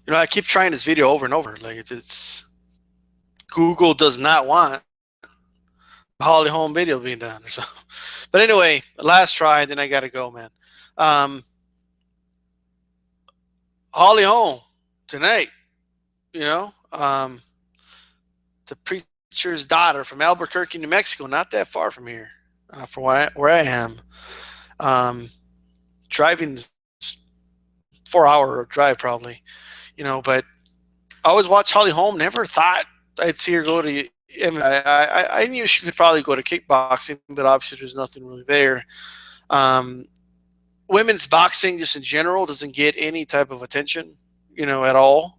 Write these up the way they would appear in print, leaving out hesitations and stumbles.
I keep trying this video over and over. Like it's Google does not want Holly Holm video being done or something. But anyway, last try, then I gotta go, man. Um, Holly Holm tonight. You know, the preacher's daughter from Albuquerque, New Mexico, not that far from here, from where I am. Um, Driving 4 hour drive probably. But I always watch Holly Holm. Never thought I'd see her go to. I knew she could probably go to kickboxing, but obviously there's nothing really there. Um, Women's boxing, just in general, doesn't get any type of attention, at all.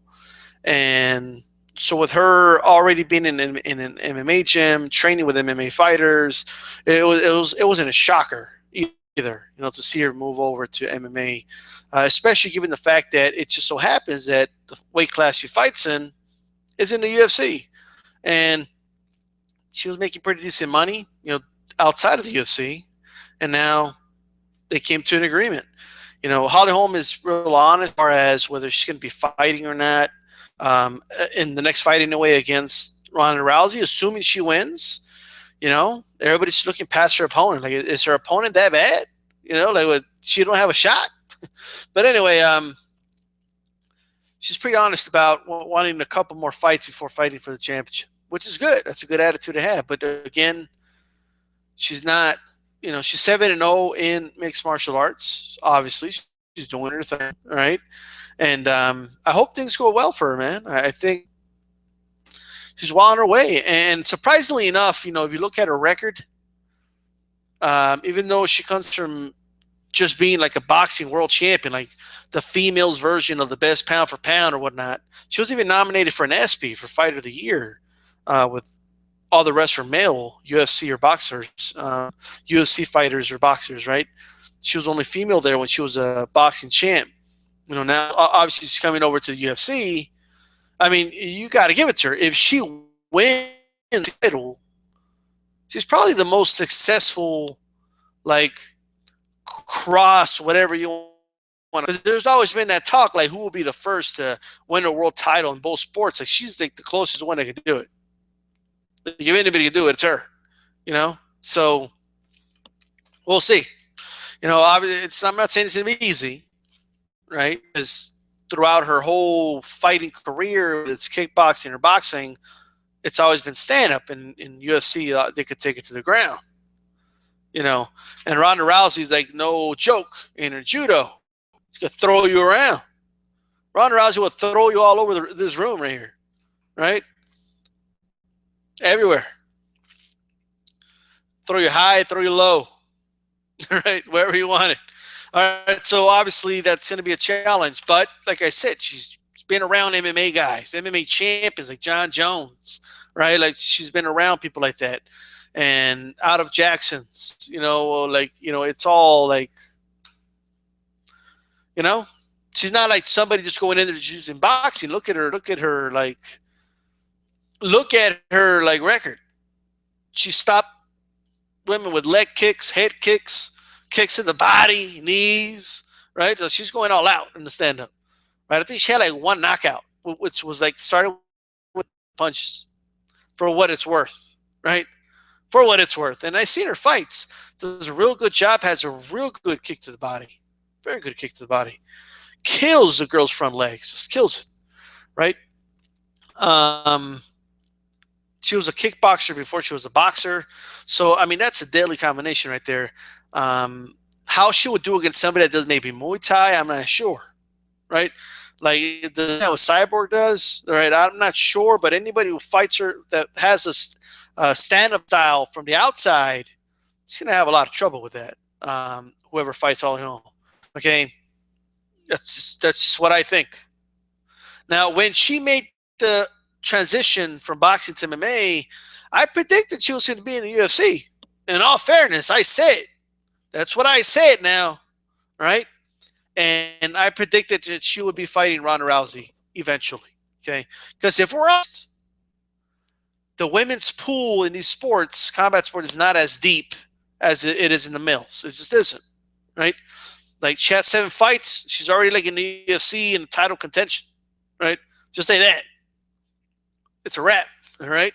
And so, with her already being in an MMA gym, training with MMA fighters, it wasn't a shocker either. To see her move over to MMA, especially given the fact that it just so happens that the weight class she fights in is in the UFC, and she was making pretty decent money, outside of the UFC, and now they came to an agreement. Holly Holm is real honest as far as whether she's going to be fighting or not in the next fight anyway against Ronda Rousey, assuming she wins. Everybody's looking past her opponent. Like, is her opponent that bad? She don't have a shot. But anyway, she's pretty honest about wanting a couple more fights before fighting for the championship, which is good. That's a good attitude to have. But again, she's not. She's 7-0 in mixed martial arts. Obviously, she's doing her thing, right? And I hope things go well for her, man. I think she's well on her way. And surprisingly enough, if you look at her record, even though she comes from just being like a boxing world champion, like the females version of the best pound for pound or whatnot, she was even nominated for an ESPY for Fighter of the Year with all the rest are male UFC or boxers, UFC fighters or boxers, right? She was only female there when she was a boxing champ. Now obviously she's coming over to the UFC. I mean, you got to give it to her. If she wins the title, she's probably the most successful, like, cross whatever you want. Because there's always been that talk, like, who will be the first to win a world title in both sports? Like, she's like the closest one that can do it. If anybody can do it, it's her. So we'll see. I'm not saying it's gonna be easy, right? Because throughout her whole fighting career, it's kickboxing or boxing, it's always been stand up. And in UFC, they could take it to the ground. And Ronda Rousey's like no joke in her judo. She could throw you around. Ronda Rousey will throw you all over this room right here, right? Everywhere. Throw you high, throw you low, right? Wherever you want it. All right. So obviously that's going to be a challenge. But like I said, she's been around MMA guys, MMA champions like John Jones, right? Like she's been around people like that. And out of Jackson's, it's all like, she's not like somebody just going in there just using boxing. Look at her like record. She stopped women with leg kicks, head kicks, kicks in the body, knees, right? So she's going all out in the stand up, right? I think she had like one knockout, which was like started with punches for what it's worth, right? For what it's worth. And I seen her fights. Does a real good job, has a real good kick to the body. Very good kick to the body. Kills the girl's front legs. Just kills it, right? She was a kickboxer before she was a boxer. So, I mean, that's a deadly combination right there. How she would do against somebody that does maybe Muay Thai, I'm not sure, right? Like what Cyborg does, right? I'm not sure, but anybody who fights her that has a stand-up style from the outside, she's going to have a lot of trouble with that. Whoever fights all in all. Okay? That's just what I think. Now, when she made the transition from boxing to MMA, I predicted she was going to be in the UFC. In all fairness, I said, that's what I said now, right? And I predicted that she would be fighting Ronda Rousey eventually, okay? Because if we're honest, the women's pool in these sports, combat sport, is not as deep as it is in the males. It just isn't, right? Like she had 7 fights. She's already like in the UFC in the title contention, right? Just say that. It's a wrap, all right?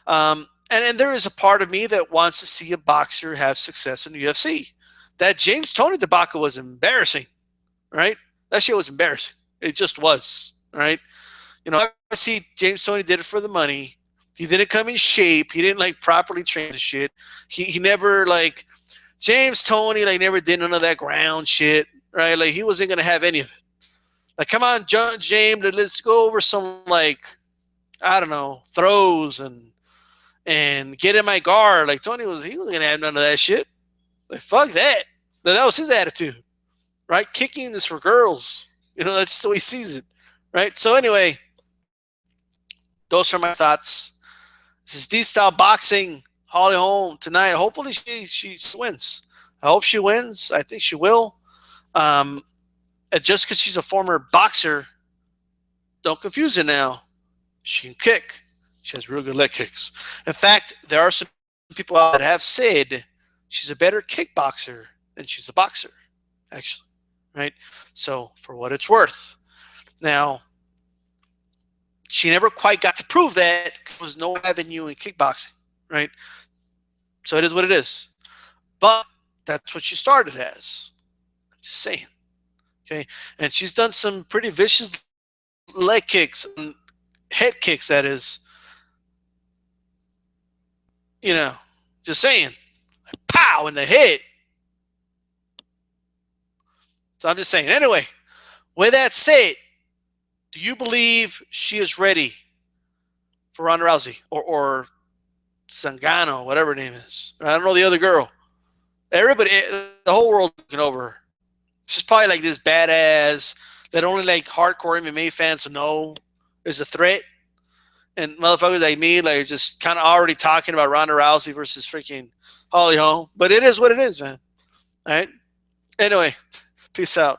And there is a part of me that wants to see a boxer have success in the UFC. That James Toney debacle was embarrassing, right? That shit was embarrassing. It just was, right? You know, I see James Toney did it for the money. He didn't come in shape. He didn't like properly train the shit. He never like James Toney like never did none of that ground shit, right? Like he wasn't gonna have any of it. Like, come on, James, let's go over some like I don't know throws and get in my guard. Like Tony he wasn't gonna have none of that shit. Like fuck that. That was his attitude, right? Kicking is for girls. You know, that's the way he sees it, right? So anyway, those are my thoughts. This is D-Style Boxing. Holly Holm tonight. Hopefully she wins. I hope she wins. I think she will. And just because she's a former boxer, don't confuse it now. She can kick. She has real good leg kicks. In fact, there are some people out that have said she's a better kickboxer than she's a boxer, actually. Right? So, for what it's worth. Now, she never quite got to prove that. There was no avenue in kickboxing, right? So it is what it is. But that's what she started as. I'm just saying. Okay? And she's done some pretty vicious leg kicks, head kicks, that is. You know, just saying. Pow in the head. So I'm just saying. Anyway, with that said, do you believe she is ready for Ronda Rousey or Sangano, whatever her name is? I don't know the other girl. Everybody, the whole world looking over her. She's probably like this badass that only like hardcore MMA fans know is a threat. And motherfuckers like me, like just kind of already talking about Ronda Rousey versus freaking Holly Holm. But it is what it is, man. All right. Anyway, peace out.